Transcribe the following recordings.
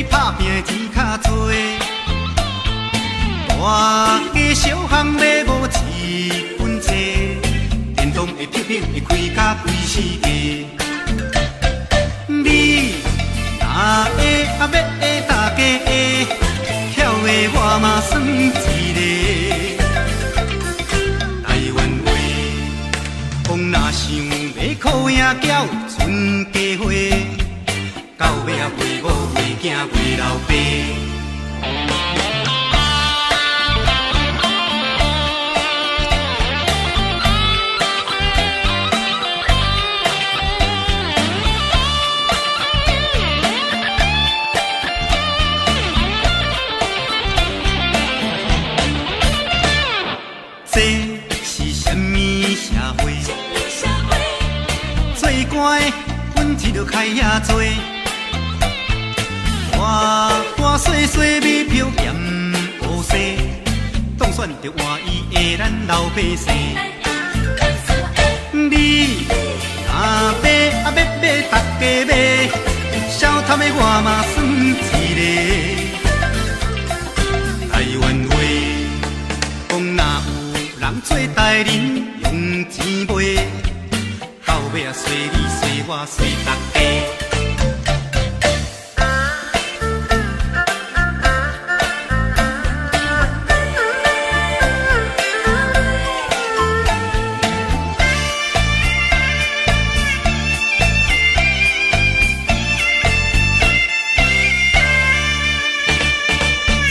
比打拼的钱较多。大家小巷要无一分钱，电动会pitpit会开甲规世界。你若会要大家会，巧的我嘛算一个。台湾话，讲若想要靠赢缴存家伙，到尾啊陪某陪囝陪老爸。这是什么社会？做官的本钱就开遐多，大大细细米票嫌乌西，当选着换伊的咱老百姓。你若要大家买，小摊的我嘛算一个。台湾话讲若有人做代人用钱买，到尾啊随你随我随大家。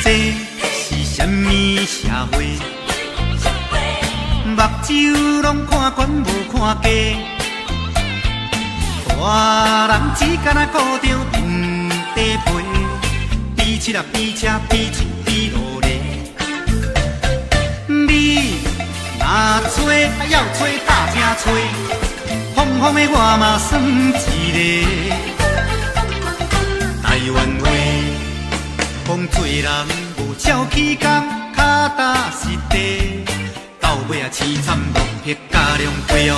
这是什么社会？目睭拢看悬无看低，大人只敢若顾着面地皮，比七啊比车比钱比努力。你若找啊要找大正找，风风的我嘛算一个。台湾话讲做人无照起工，脚踏实地。到尾啊，凄惨落魄加凉皮哦。